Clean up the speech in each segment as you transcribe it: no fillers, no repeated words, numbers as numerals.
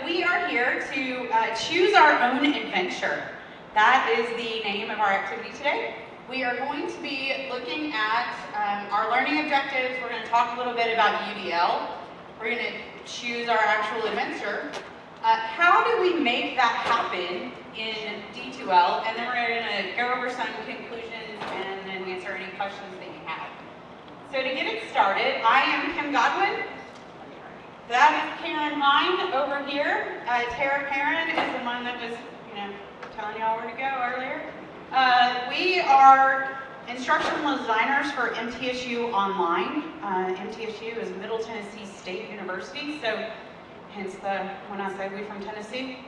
we are here to choose our own adventure. That is the name of our activity today. We are going to be looking at our learning objectives. We're going to talk a little bit about UDL. We're going to choose our actual adventure. How do we make that happen in D2L? And then we're going to go over some conclusions and then answer any questions that you have. So to get it started, I am Kim Godwin. That is Karen Hein over here. Tara Parrin is the one that was, telling y'all where to go earlier. We are instructional designers for MTSU Online. MTSU is Middle Tennessee State University, so hence when I say we from Tennessee.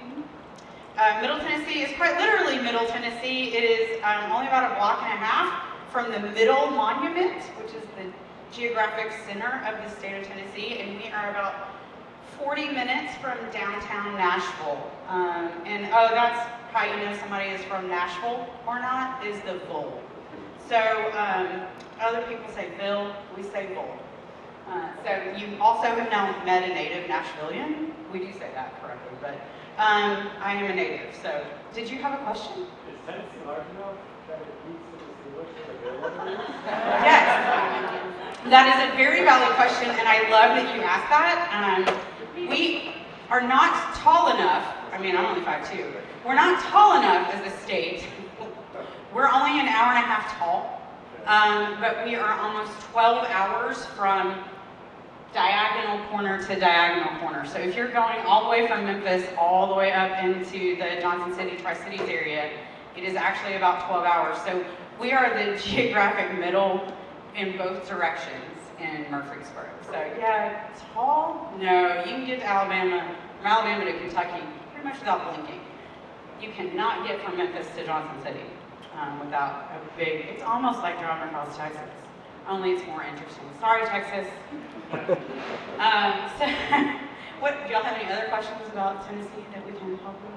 Middle Tennessee is quite literally Middle Tennessee. It is only about a block and a half from the Middle Monument, which is the geographic center of the state of Tennessee, and we are about 40 minutes from downtown Nashville. That's how you know somebody is from Nashville or not, is the Vole. So other people say Ville, we say Vole. So you also have now met a native Nashvilleian. We do say that correctly, but I am a native. So did you have a question? Is Tennessee large enough that it needs to distinguish? Yes. That is a very valid question, and I love that you asked that. We are not tall enough. I'm only 5'2". We're not tall enough as a state. We're only an hour and a half tall, but we are almost 12 hours from diagonal corner to diagonal corner. So if you're going all the way from Memphis all the way up into the Johnson City, Tri-Cities area, it is actually about 12 hours. So we are the geographic middle in both directions in Murfreesboro. So yeah, tall? No, you can get to Alabama, from Alabama to Kentucky, pretty much without blinking. You cannot get from Memphis to Johnson City without a big, it's almost like driving across Texas, only it's more interesting. Sorry, Texas. So, do y'all have any other questions about Tennessee that we can help with?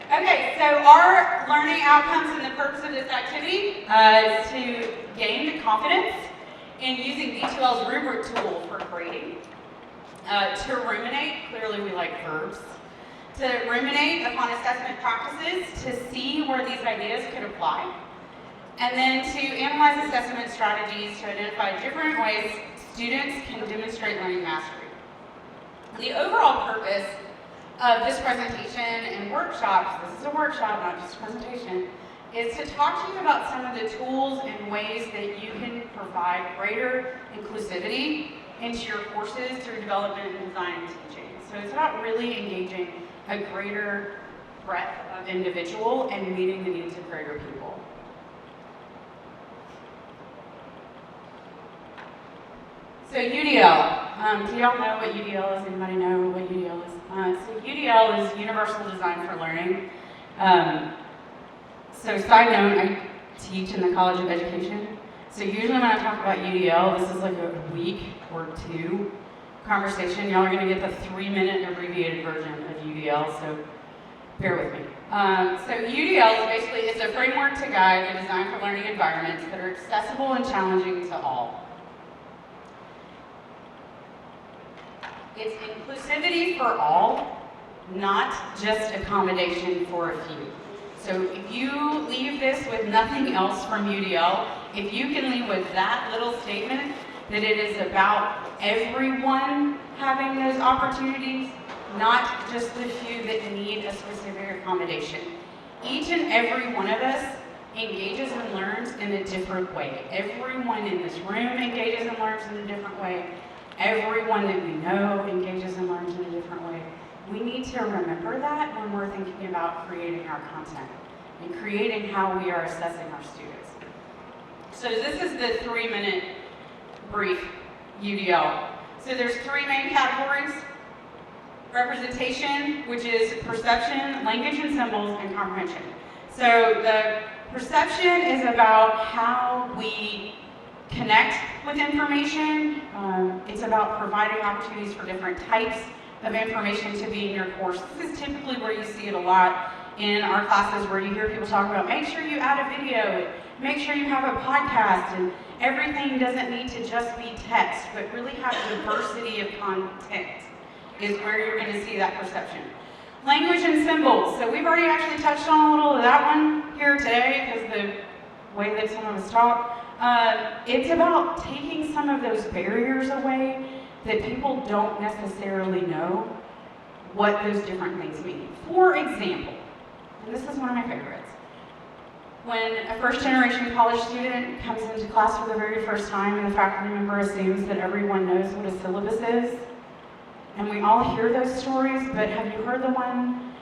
Okay, so our learning outcomes and the purpose of this activity is to gain confidence in using D2L's rubric tool for grading. To ruminate, clearly we like verbs. To ruminate upon assessment practices to see where these ideas could apply. And then to analyze assessment strategies to identify different ways students can demonstrate learning mastery. The overall purpose of this presentation and workshop, this is a workshop, not just a presentation, is to talk to you about some of the tools and ways that you can provide greater inclusivity into your courses through development and design and teaching. So it's about really engaging a greater breadth of individual and meeting the needs of greater people. So UDL, do y'all know what UDL is? Anybody know what UDL is? So UDL is Universal Design for Learning. So side note, I teach in the College of Education. So usually when I talk about UDL, this is like a week or two conversation. Y'all are gonna get the 3-minute abbreviated version of UDL, so bear with me. So UDL is basically, it's a framework to guide the design for learning environments that are accessible and challenging to all. It's inclusivity for all, not just accommodation for a few. So if you leave this with nothing else from UDL, if you can leave with that little statement that it is about everyone having those opportunities, not just the few that need a specific accommodation. Each and every one of us engages and learns in a different way. Everyone in this room engages and learns in a different way. Everyone that we know engages and learns in a different way. We need to remember that when we're thinking about creating our content and creating how we are assessing our students. So this is the 3-minute brief UDL. So there's 3 main categories. Representation, which is perception, language and symbols, and comprehension. So the perception is about how we connect with information. It's about providing opportunities for different types of information to be in your course. This is typically where you see it a lot in our classes, where you hear people talk about make sure you add a video, and make sure you have a podcast, and everything doesn't need to just be text, but really have diversity of content. is where you're going to see that perception. Language and symbols. So we've already actually touched on a little of that one here today because the way that some of us talk. It's about taking some of those barriers away that people don't necessarily know what those different things mean. For example, and this is one of my favorites, when a first-generation college student comes into class for the very first time and the faculty member assumes that everyone knows what a syllabus is, and we all hear those stories, but have you heard the one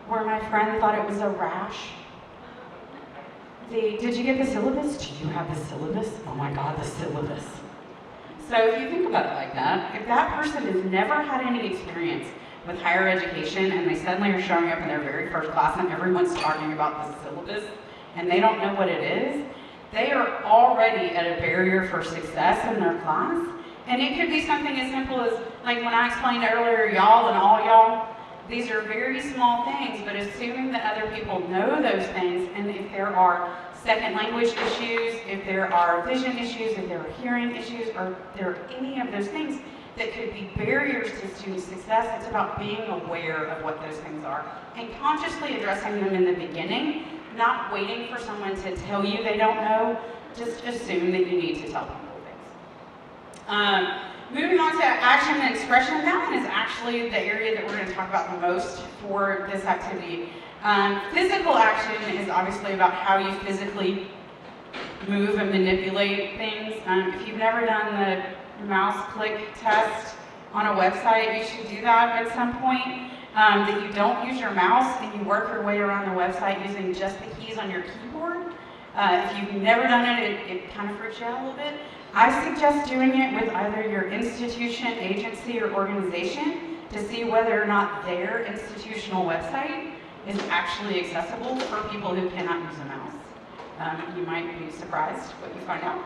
where my friend thought it was a rash? Did you get the syllabus? Do you have the syllabus? Oh my God, the syllabus. So if you think about it like that, if that person has never had any experience with higher education and they suddenly are showing up in their very first class and everyone's talking about the syllabus and they don't know what it is, they are already at a barrier for success in their class. And it could be something as simple as, like when I explained earlier, y'all and all y'all, these are very small things, but assuming that other people know those things, and if there are second language issues, if there are vision issues, if there are hearing issues, or there are any of those things that could be barriers to student success, it's about being aware of what those things are and consciously addressing them in the beginning, not waiting for someone to tell you they don't know, just assume that you need to tell people things. Moving on to action and expression, that one is actually the area that we're going to talk about the most for this activity. Physical action is obviously about how you physically move and manipulate things. If you've never done the mouse click test on a website, you should do that at some point. That you don't use your mouse and you work your way around the website using just the keys on your keyboard. If you've never done it, it kind of freaks you out a little bit. I suggest doing it with either your institution, agency, or organization to see whether or not their institutional website is actually accessible for people who cannot use a mouse. You might be surprised what you find out.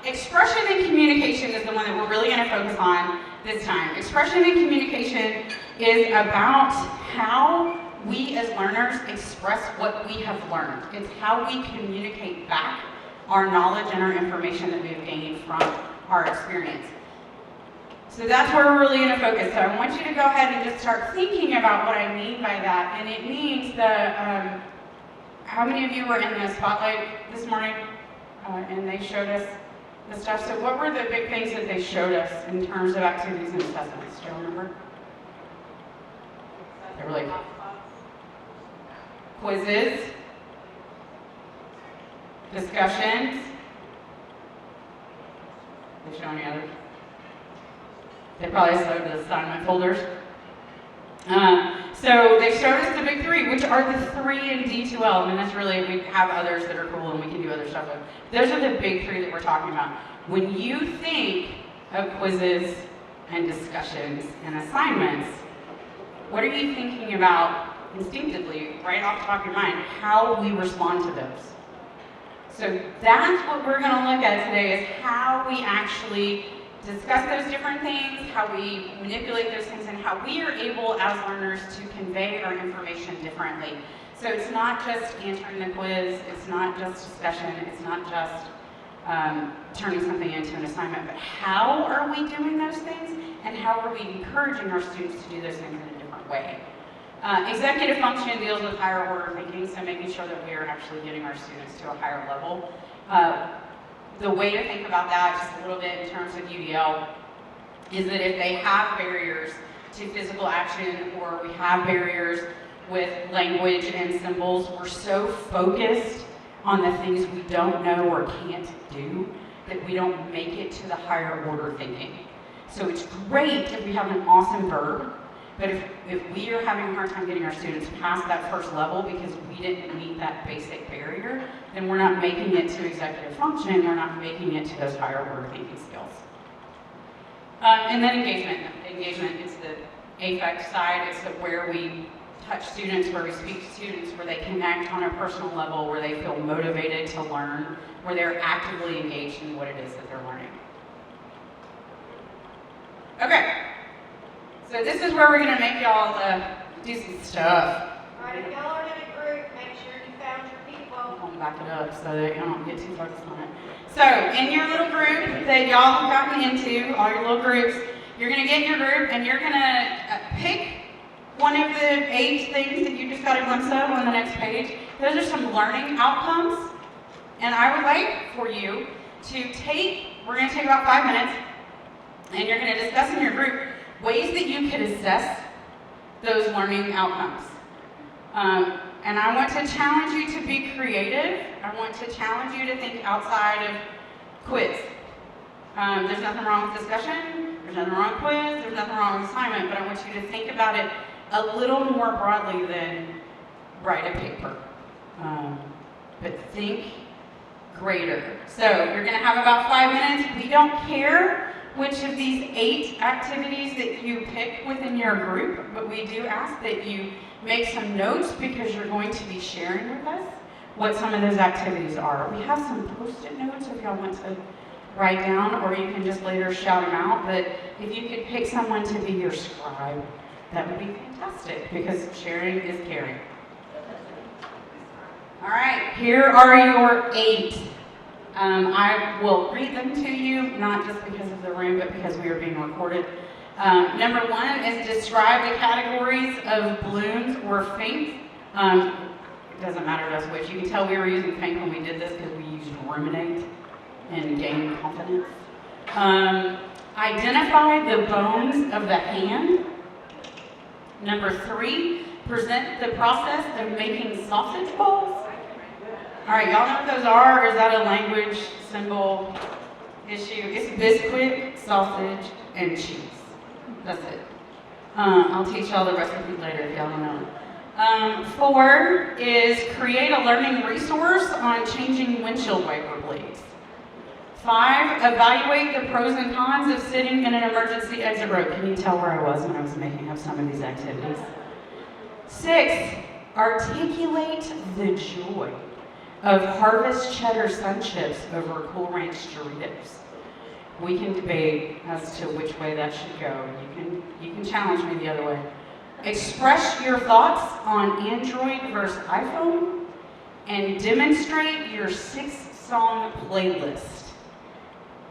Expression and communication is the one that we're really going to focus on this time. Expression and communication is about how we as learners express what we have learned. It's how we communicate back our knowledge and our information that we've gained from our experience. So that's where we're really going to focus. So I want you to go ahead and just start thinking about what I mean by that. And it means that, how many of you were in the spotlight this morning and they showed us the stuff? So what were the big things that they showed us in terms of activities and assessments? Do you remember? They were like quizzes, discussions. They show any others? They probably showed the assignment folders. So they showed us the big three, which are the three in D2L. And that's really, we have others that are cool and we can do other stuff with. Those are the big three that we're talking about. When you think of quizzes and discussions and assignments, what are you thinking about instinctively, right off the top of your mind, how we respond to those? So that's what we're going to look at today, is how we actually discuss those different things, how we manipulate those things, and how we are able as learners to convey our information differently. So it's not just answering the quiz, it's not just discussion, it's not just turning something into an assignment, but how are we doing those things, and how are we encouraging our students to do those things in a different way. Executive function deals with higher order thinking, so making sure that we are actually getting our students to a higher level. The way to think about that, just a little bit in terms of UDL, is that if they have barriers to physical action, or we have barriers with language and symbols, we're so focused on the things we don't know or can't do that we don't make it to the higher order thinking. So it's great if we have an awesome verb, but if we are having a hard time getting our students past that first level because we didn't meet that basic barrier, then we're not making it to executive function, we're not making it to those higher order thinking skills. And then engagement. Engagement is the affect side. It's where we touch students, where we speak to students, where they connect on a personal level, where they feel motivated to learn, where they're actively engaged in what it is that they're learning. Okay. So this is where we're going to make y'all do some stuff. All right, if y'all are in a group, make sure you found your people. I'm going to back it up so that you don't get too focused on it. So in your little group that y'all have gotten into, all your little groups, You're going to get in your group and you're going to pick one of the 8 things that you just got a glimpse of on the next page. Those are some learning outcomes. And I would like for you to we're going to take about 5 minutes, and you're going to discuss in your group ways that you could assess those learning outcomes. And I want to challenge you to be creative. I want to challenge you to think outside of quiz. There's nothing wrong with discussion, there's nothing wrong with quiz, there's nothing wrong with assignment, but I want you to think about it a little more broadly than write a paper. But think greater. So you're going to have about 5 minutes. We don't care which of these 8 activities that you pick within your group, but we do ask that you make some notes because you're going to be sharing with us what some of those activities are. We have some post-it notes if y'all want to write down, or you can just later shout them out, but if you could pick someone to be your scribe, that would be fantastic because sharing is caring. All right, here are your 8. I will read them to you, not just because of the room, but because we are being recorded. Number 1 is describe the categories of balloons or faint. It doesn't matter to us which. You can tell we were using faint when we did this because we used ruminate and gain confidence. Identify the bones of the hand. Number 3, present the process of making sausage balls. All right, y'all know what those are, or is that a language symbol issue? It's biscuit, sausage, and cheese. That's it. I'll teach y'all the recipe later if y'all don't know. 4 is create a learning resource on changing windshield wiper blades. 5, evaluate the pros and cons of sitting in an emergency exit row. Can you tell where I was when I was making up some of these activities? 6, articulate the joy of Harvest Cheddar Sun Chips over Cool Ranch Doritos. We can debate as to which way that should go. You can challenge me the other way. Express your thoughts on Android versus iPhone, and demonstrate your 6-song playlist.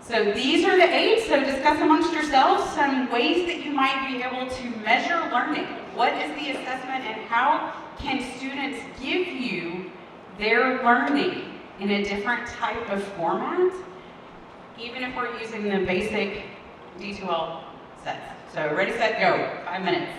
So these are the 8, so discuss amongst yourselves some ways that you might be able to measure learning. What is the assessment and how can students give you their learning in a different type of format, even if we're using the basic D2L sets. So ready, set, go. 5 minutes.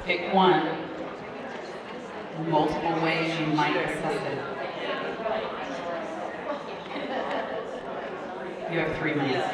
Pick one. Multiple ways you might assess it. You have 3 minutes.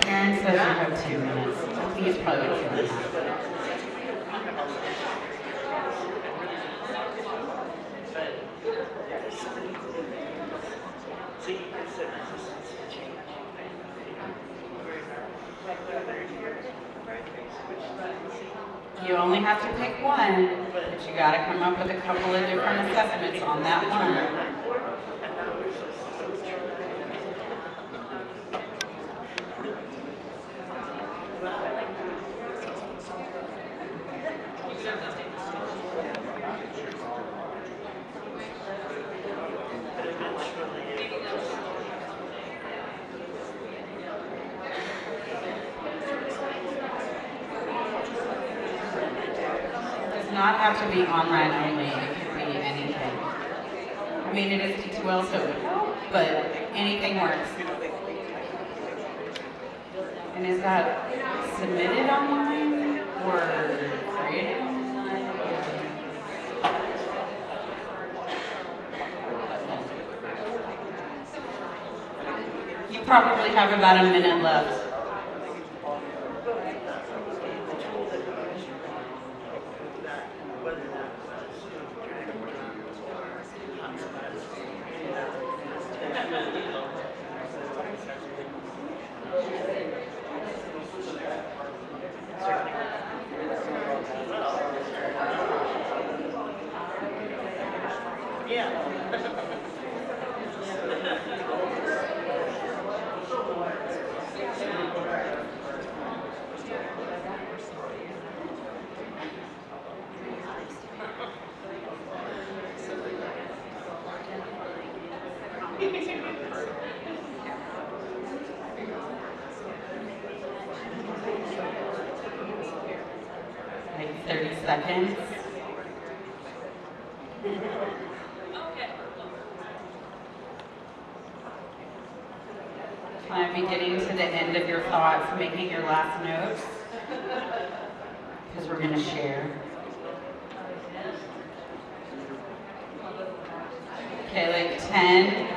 Karen says you have 2 minutes. I think it's probably like 2.5. You only have to pick one, but you gotta come up with a couple of different assessments on that one. Not have to be online only, it could be anything. I mean, it is D2L, so, but anything works. And is that submitted online or created online? You probably have about a minute left. Like 30 seconds. Might be getting to the end of your thoughts, making your last notes, because we're going to share. Okay, like 10.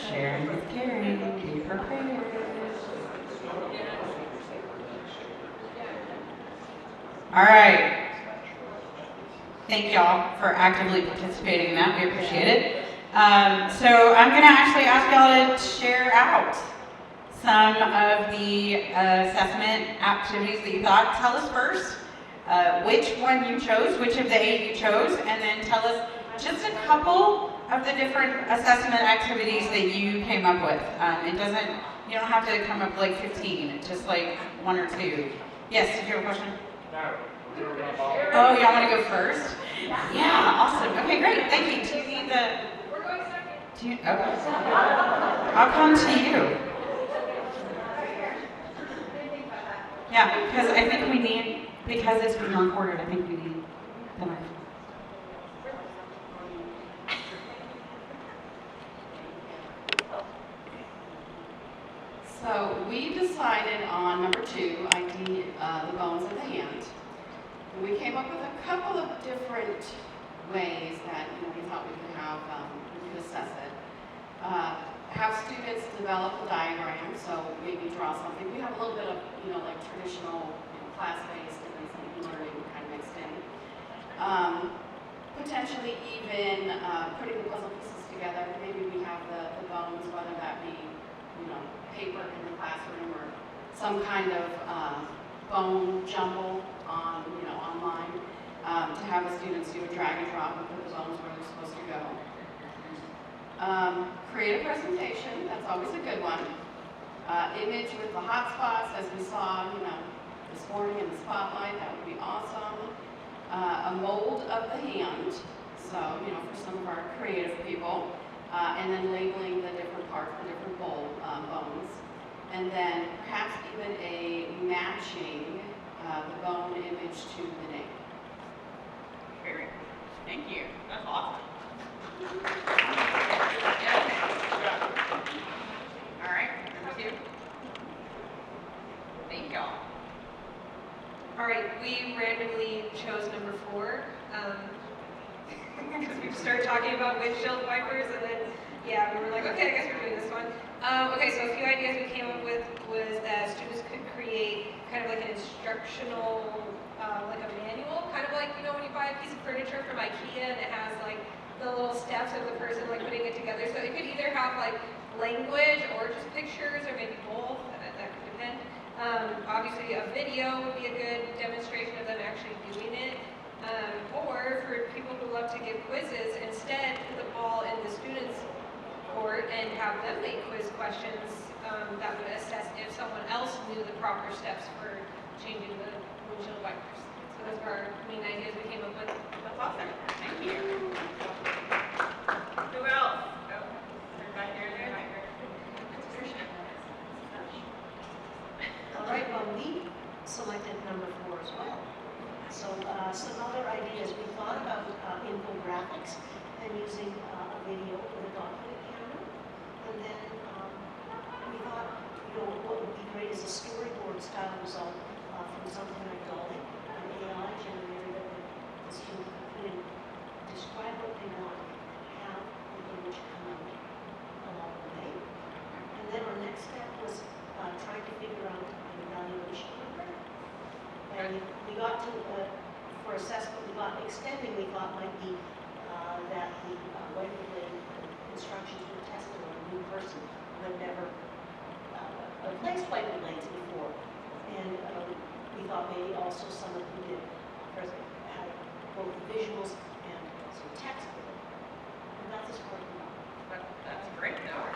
Sharing is caring. Be prepared. All right. Thank y'all for actively participating in that. We appreciate it. So I'm going to actually ask y'all to share out some of the assessment activities that you thought. Tell us first which one you chose, which of the 8 you chose, and then tell us just a couple of the different assessment activities that you came up with. You don't have to come up with like 15, just like 1 or 2. Yes, did you have a question? No. Oh, y'all want to go first? Yeah, awesome. Okay, great. Thank you. Do you need the... Okay. I'll come to you. Yeah, because I think we need, because it's being recorded, I think we need the mic. So we decided on number 2, ID, the bones of the hand. And we came up with a couple of different ways that we thought we could have, we could assess it. Have students develop a diagram, so maybe draw something. We have a little bit of, like traditional class-based learning kind of mixed in. Potentially even putting the puzzle pieces together. Maybe we have the bones, whether that be, paper in the classroom or some kind of bone jumble on, online, to have the students do a drag and drop and put the bones where they're supposed to go. Create a presentation, that's always a good one. Image with the hot spots, as we saw, this morning in the spotlight, that would be awesome. A mold of the hand, so, for some of our creative people. and then labeling the different parts, the different bones, and then perhaps even a matching the bone image to the name. Very cool. Thank you. That's awesome. All right, number 2. Thank y'all. All right, we randomly chose number 4 because we started talking about windshield wipers, and then we were like, okay, I guess we're doing this one. Okay, so a few ideas we came up with was that students could create kind of like an instructional, like a manual, kind of like, you know, when you buy a piece of furniture from IKEA and it has like the little steps of the person like putting it together. So it could either have like language or just pictures, or maybe both. That could depend. Obviously, a video would be a good demonstration of them actually doing it. Or for people who love to give quizzes, instead put the ball in the students' court and have them make quiz questions that would assess if someone else knew the proper steps for changing the windshield wipers. So those were our main ideas we came up with. That's awesome. Thank you. Who else? Oh, right here, there, right here. All right, well, we selected number 4 as well. So some other ideas, we thought about infographics and using a video with a document camera. And then we thought, you know, what would be great is a storyboard style result from something like Dolly, an AI generator that the student could put in, describe what they want, have the image come out along the way. And then our next step was trying to figure out an evaluation rubric. And we got to, for assessment, we got extending, we thought might be that the wiper blade instructions were tested on a new person who had never placed wiper blades before. And we thought maybe also someone who did had both visuals and some text with it. And that's as far as we got. That's great, though.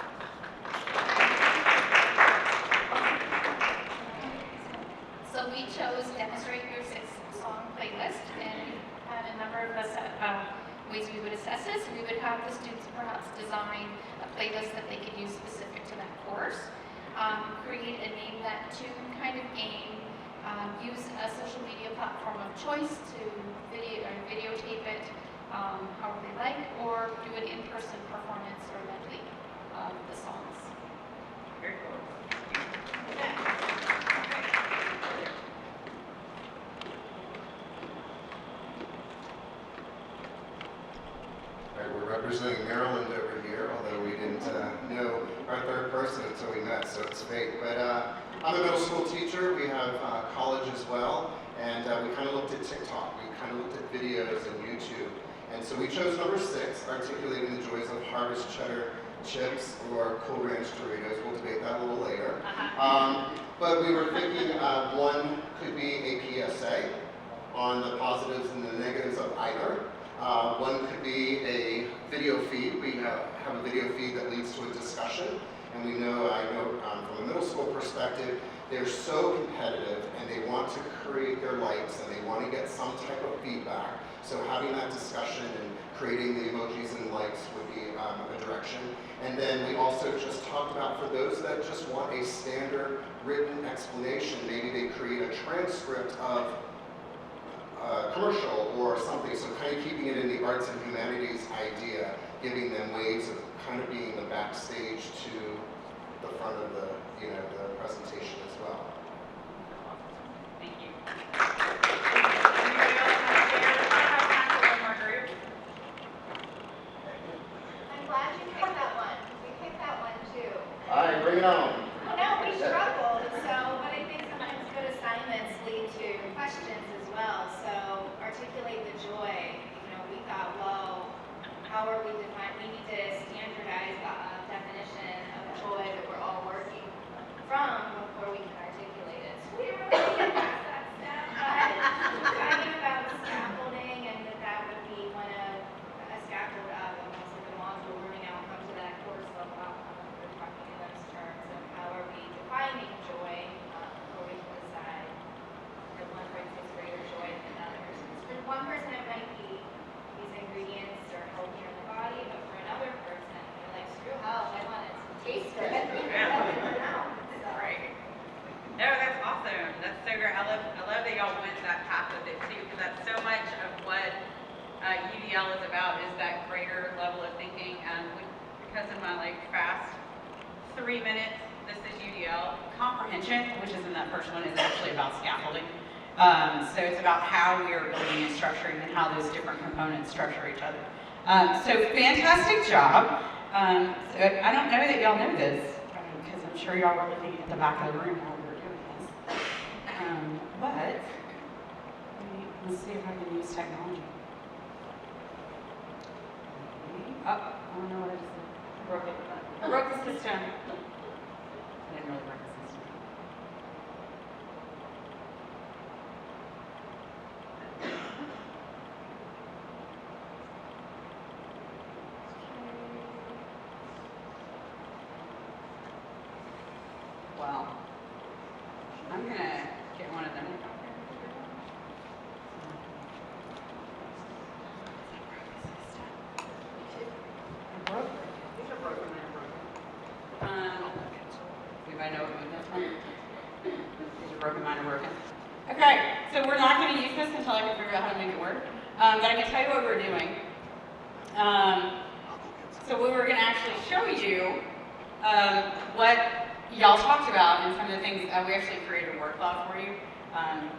So we chose Demonstrate Your 6-song playlist, and we had a number of ways we would assess this. We would have the students perhaps design a playlist that they could use specific to that course, create a name that tune kind of game, use a social media platform of choice to videotape it however they like, or do an in-person performance or medley of the songs. Very cool. We're representing Maryland over here, although we didn't know our third person until we met, so it's fake. But I'm a middle school teacher. We have college as well, and we kind of looked at TikTok. We kind of looked at videos and YouTube. And so we chose number 6, articulating the joys of harvest cheddar chips or Cool Ranch Doritos. We'll debate that a little later. But we were thinking one could be a PSA on the positives and the negatives of either. One could be a video feed. We have a video feed that leads to a discussion. And I know from a middle school perspective, they're so competitive and they want to create their likes and they want to get some type of feedback. So having that discussion and creating the emojis and likes would be a direction. And then we also just talked about for those that just want a standard written explanation, maybe they create a transcript of commercial or something, so kind of keeping it in the arts and humanities idea, giving them ways of kind of being the backstage to the front of the presentation as well. Thank you. Anybody else want to share? I have time for one more group. I'm glad you picked that one. We picked that one too. All right, bring it on. I know, we struggled, so, but I think sometimes good assignments lead to questions as well. So articulate the joy. We thought, well, how are we defined? We need to standardize the definition of joy that we're all working from before we can articulate it. So we didn't really get past that step, but talking about scaffolding and that would be one of a scaffold of almost like a module learning outcomes of that course level outcome. We're talking in those terms of how are we defining joy before we can decide that one person is greater joy than others. For one person it might be these ingredients are healthy in the body, but for another person, UDL is about is that greater level of thinking, and because of my fast 3 minutes, this is UDL. Comprehension, which is in that first one, is actually about scaffolding. So it's about how we are building and structuring and how those different components structure each other. So fantastic job. So I don't know that y'all know this, because I'm sure y'all were looking at the back of the room while we were doing this. But let's see if I can use technology. Oh, I don't know what it is. I broke it. I broke the system. I didn't really break the system. Well, I'm going to get one of them. Anybody know what that's from? These are broken, mine are broken. Okay, so we're not going to use this until I can figure out how to make it work. But I can tell you what we're doing. So we were going to actually show you what y'all talked about and some of the things. We actually created a word cloud for you,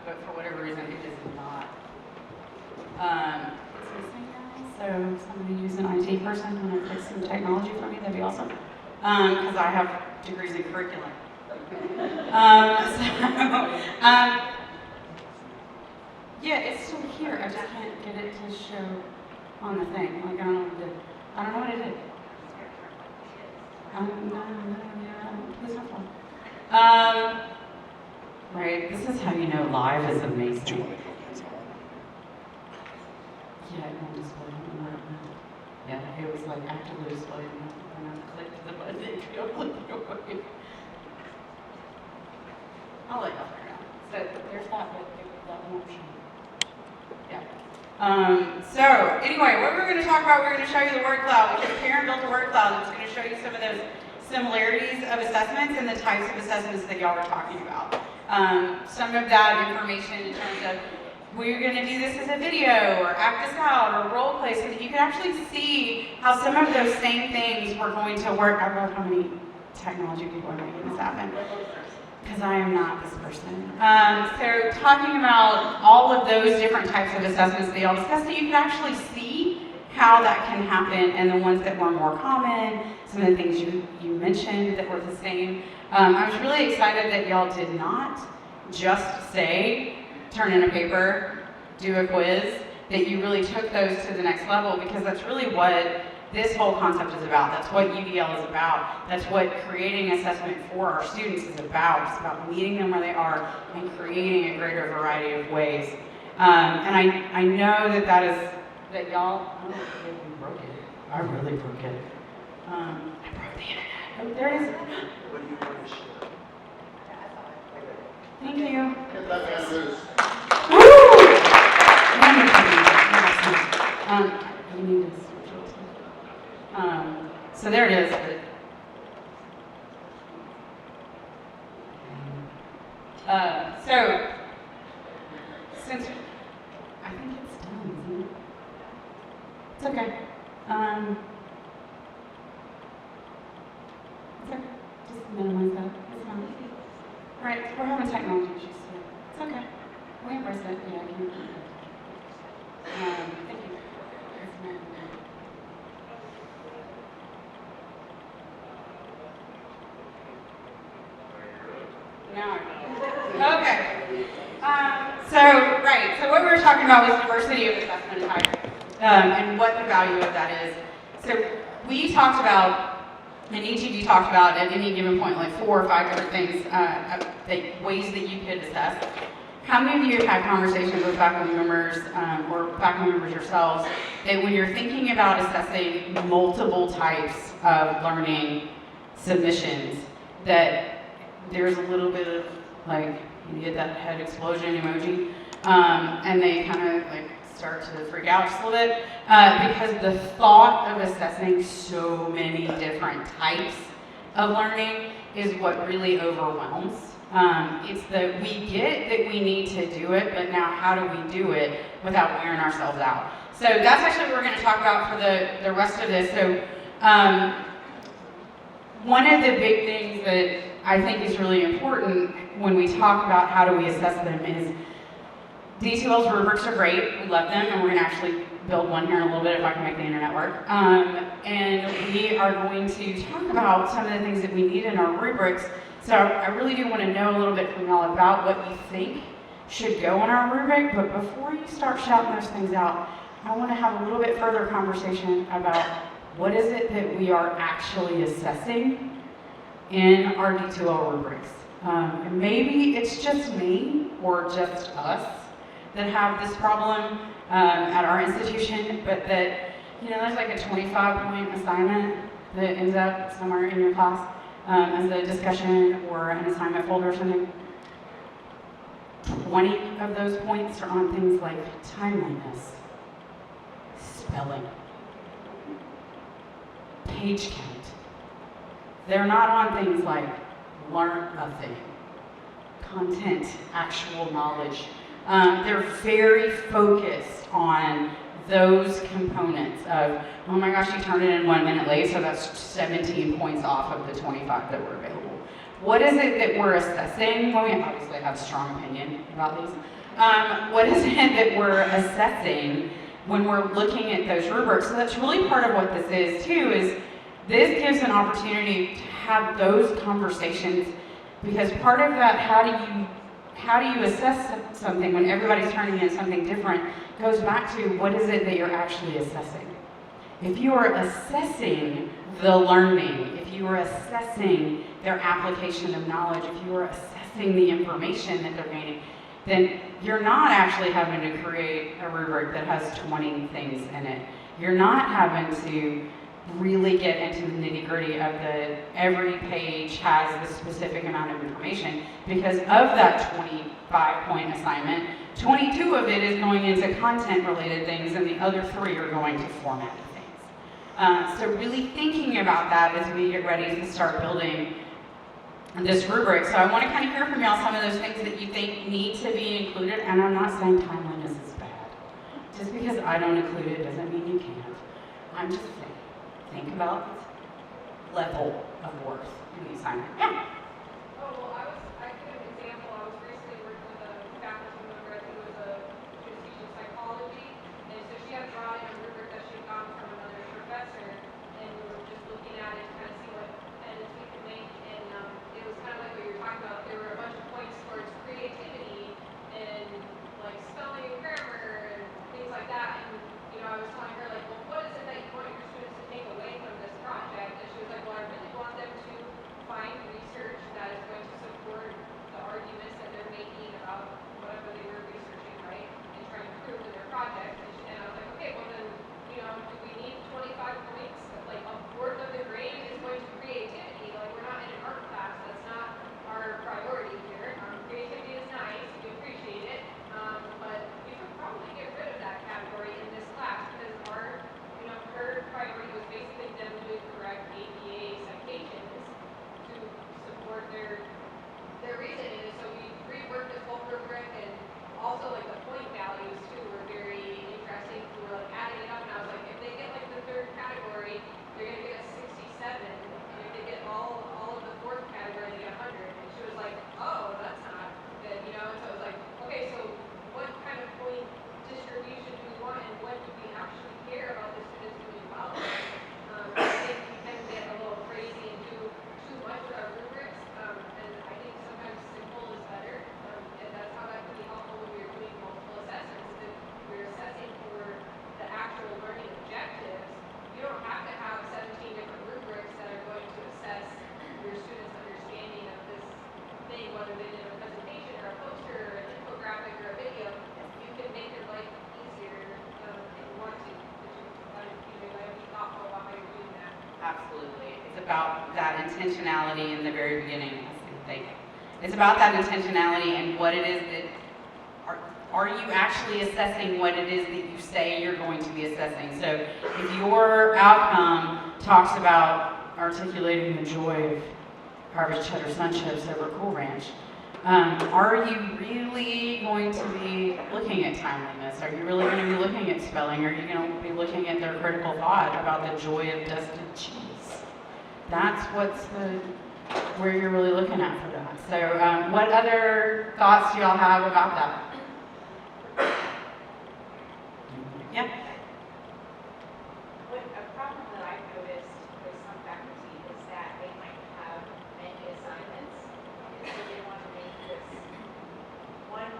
but for whatever reason it is not. It's missing now. So somebody use an IT person want to fix some technology for me, that'd be awesome. Because I have degrees in curriculum. Yeah, it's still here. I just can't get it to show on the thing. Like I don't know what it did. I don't know what it did. Right, this is how you know live is amazing. Yeah, it won't display. Yeah, it was like actively displaying, and I clicked the button and it clicked away. I'll let y'all figure it out. So there's that bit, that one option. Yeah. So anyway, what we're going to talk about, we're going to show you the word cloud, because Parrin built a word cloud that's going to show you some of those similarities of assessments and the types of assessments that y'all are talking about. Some of that information in terms of we're going to do this as a video or act this out or role play so that you can actually see how some of those same things were going to work. I love how many technology people are making this happen, because I am not this person. So talking about all of those different types of assessments that y'all discussed, so you can actually see how that can happen, and the ones that were more common, some of the things you mentioned that were the same. I was really excited that y'all did not just say, turn in a paper, do a quiz, that you really took those to the next level, because that's really what this whole concept is about. That's what UDL is about. That's what creating assessment for our students is about. It's about meeting them where they are and creating a greater variety of ways. And I know that y'all, I don't know if we broke it. I really broke it. I broke the internet. Oh, there it is. What do you want to share? Thank you. Get that man loose. Woo! You need to switch it. So there it is. So since I think it's done, isn't it? It's okay. It's okay. Just minimize that. It's fine. Right, we're having technology issues too. It's okay. We embrace it. Yeah, I can. Thank you. No. Okay. So what we were talking about was diversity of assessment type, and what the value of that is. So we talked about, and each of you talked about at any given point, like 4 or 5 different things, ways that you could assess. How many of you have had conversations with faculty members or faculty members yourselves that when you're thinking about assessing multiple types of learning submissions, that there's a little bit of like, you get that head explosion emoji, and they kind of like start to freak out just a little bit, because the thought of assessing so many different types of learning is what really overwhelms. It's that we get that we need to do it, but now how do we do it without wearing ourselves out? So that's actually what we're going to talk about for the rest of this. So one of the big things that I think is really important when we talk about how do we assess them is D2L's rubrics are great. We love them, and we're going to actually build one here in a little bit if I can make the internet work. And we are going to talk about some of the things that we need in our rubrics. So I really do want to know a little bit from y'all about what you think should go in our rubric, but before you start shouting those things out, I want to have a little bit further conversation about what is it that we are actually assessing in our D2L rubrics. And maybe it's just me or just us that have this problem at our institution, but that, you know, there's like a 25-point assignment that ends up somewhere in your class as a discussion or an assignment folder or something. 20 of those points are on things like timeliness, spelling, page count. They're not on things like learn a thing, content, actual knowledge. They're very focused on those components of, oh my gosh, you turned it in 1 minute late, so that's 17 points off of the 25 that were available. What is it that we're assessing? Well, we obviously have a strong opinion about these. What is it that we're assessing when we're looking at those rubrics? So that's really part of what this is too, is this gives an opportunity to have those conversations, because part of that, how do you assess something when everybody's turning in something different, goes back to what is it that you're actually assessing. If you are assessing the learning, if you are assessing their application of knowledge, if you are assessing the information that they're gaining, then you're not actually having to create a rubric that has 20 things in it. You're not having to really get into the nitty-gritty of every page has the specific amount of information, because of that 25-point assignment, 22 of it is going into content-related things, and the other 3 are going to formatting things. So really thinking about that as we get ready to start building this rubric. So I want to kind of hear from y'all some of those things that you think need to be included, and I'm not saying timeliness is bad. Just because I don't include it doesn't mean you can't. I'm just saying, think about level of worth in the assignment. Yeah. Oh, well, I give an example. I was recently working with a faculty member, I think it was she was teaching psychology, and so she had brought in a rubric that she had gotten from another professor, and we were just looking at it to kind of see what edits we could make, and it was kind of like what you were talking about. There were a bunch of points towards creativity and like spelling and grammar and things like that, and you know, I was telling her like, well, what is it that you want your students to take away from this project? And she was like, well, I really want them to find research that is going to support the arguments that they're making about whatever they were researching, right? And trying to prove in their project. And I was like, okay, well then, you know, do we need 25 points? Like a fourth of the grade is going to creativity. Like we're not in an art class. That's not our priority here. Creativity is nice. We appreciate it. But we could probably get rid of that category in this class, because our, you know, her priority was basically them doing correct ABA citations to support their reasoning. And so we reworked this whole rubric, and also like the point values too were very interesting. We were like adding it up, and I was like, if they get like the 3rd category, they're gonna get a 67, and if they get all of the 4th category, they get 100. And she was like, oh, that's not good, you know. And so I was like, okay, so what kind of point distribution do we want, and what do we actually care about the students doing well? I think we can get a little crazy and do too much with our rubrics, and I think sometimes simple is better, and that's how that can be helpful when we're doing multiple assessments. If we're assessing for the actual learning objectives, you don't have to have 17 different rubrics that are going to assess your students' understanding of this thing, whether they did a presentation or a poster or an infographic or a video. You can make your life easier if you want to. You gotta be thoughtful about how you're doing that. Absolutely. It's about that intentionality in the very beginning. It's about that intentionality and what it is that, are you actually assessing what it is that you say you're going to be assessing? So if your outcome talks about articulating the joy of harvest cheddar sun chips over Cool Ranch, Are you really going to be looking at timeliness? Are you really going to be looking at spelling? Are you going to be looking at their critical thought about the joy of dusted cheese? That's where you're really looking at for that. So what other thoughts do y'all have about that? Yeah? A problem that I've noticed with some faculty is that they might have many assignments, and so they want to make this one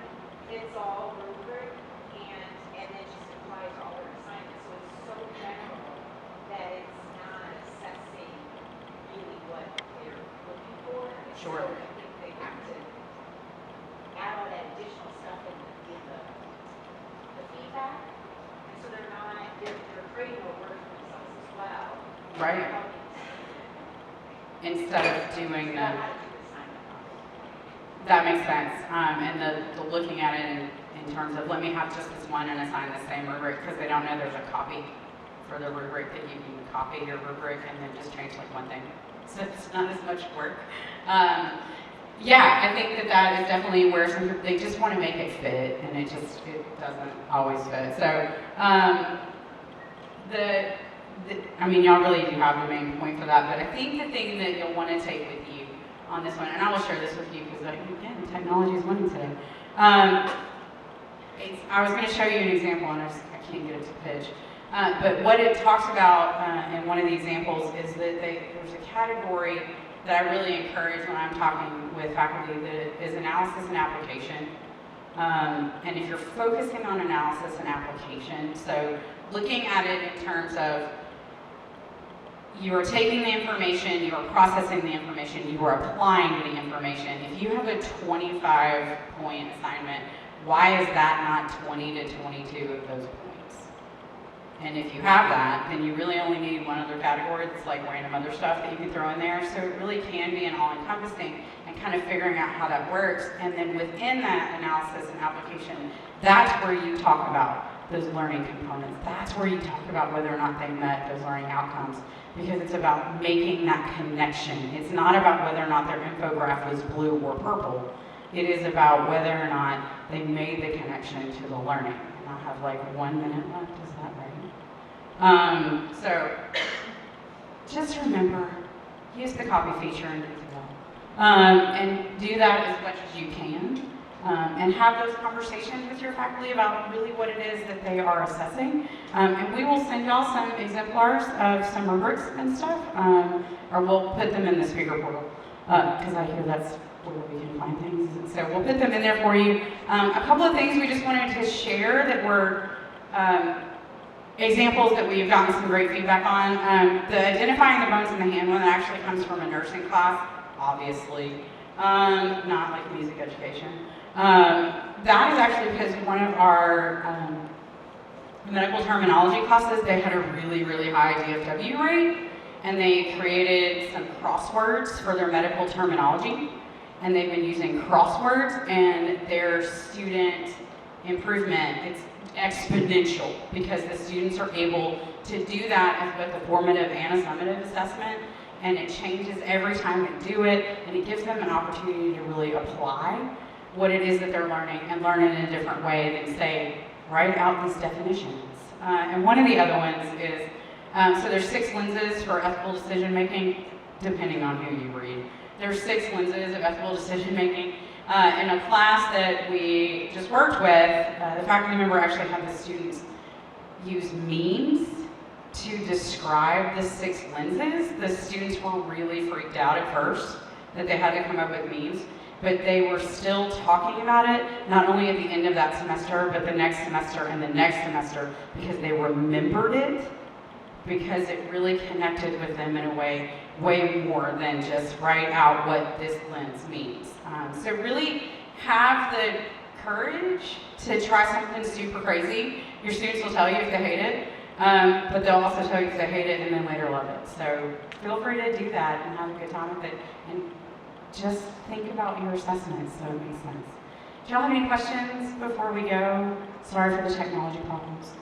fits all rubric and then just applies to all their assignments. So it's so general that it's not assessing really what they're looking for. And Sure. So I think they have to add all that additional stuff in the feedback. And so they're creating a word for themselves as well. Right. Instead of doing the, that makes sense. And the looking at it in terms of, let me have just this one and assign the same rubric, because they don't know there's a copy for the rubric that you can copy your rubric and then just change like one thing. So it's not as much work. Yeah, I think that is definitely where they just want to make it fit, and it doesn't always fit. So, I mean, y'all really do have the main point for that, but I think the thing that you'll want to take with you on this one, and I will share this with you because, again, technology is winning today. I was going to show you an example, and I can't get it to pitch. But what it talks about in one of the examples is that there's a category that I really encourage when I'm talking with faculty that is analysis and application. And if you're focusing on analysis and application, so looking at it in terms of you are taking the information, you are processing the information, you are applying the information. If you have a 25-point assignment, why is that not 20 to 22 of those points? And if you have that, then you really only need one other category that's like random other stuff that you can throw in there. So it really can be an all-encompassing and kind of figuring out how that works. And then within that analysis and application, that's where you talk about those learning components. That's where you talk about whether or not they met those learning outcomes, because it's about making that connection. It's not about whether or not their infograph was blue or purple. It is about whether or not they made the connection to the learning. And I have like 1 minute left, is that right? So just remember, use the copy feature in D2L. And do that as much as you can. And have those conversations with your faculty about really what it is that they are assessing. And we will send y'all some exemplars of some rubrics and stuff, or we'll put them in the speaker portal, because I hear that's where we can find things. And so we'll put them in there for you. A couple of things we just wanted to share that were examples that we've gotten some great feedback on. The identifying the bones in the hand one that actually comes from a nursing class, obviously, not like music education. That is actually because one of our medical terminology classes, they had a really, really high DFW rate, and they created some crosswords for their medical terminology, and they've been using crosswords, and their student improvement, it's exponential, because the students are able to do that as both a formative and a summative assessment, and it changes every time they do it, and it gives them an opportunity to really apply what it is that they're learning and learn it in a different way than, say, write out these definitions. And one of the other ones is, so there's 6 lenses for ethical decision making, depending on who you read. There's 6 lenses of ethical decision making. In a class that we just worked with, the faculty member actually had the students use memes to describe the 6 lenses. The students were really freaked out at first that they had to come up with memes, but they were still talking about it, not only at the end of that semester, but the next semester and the next semester, because they remembered it, because it really connected with them in a way more than just write out what this lens means. So really have the courage to try something super crazy. Your students will tell you if they hate it, but they'll also tell you if they hate it and then later love it. So feel free to do that and have a good time with it. And just think about your assessments so it makes sense. Do y'all have any questions before we go? Sorry for the technology problems.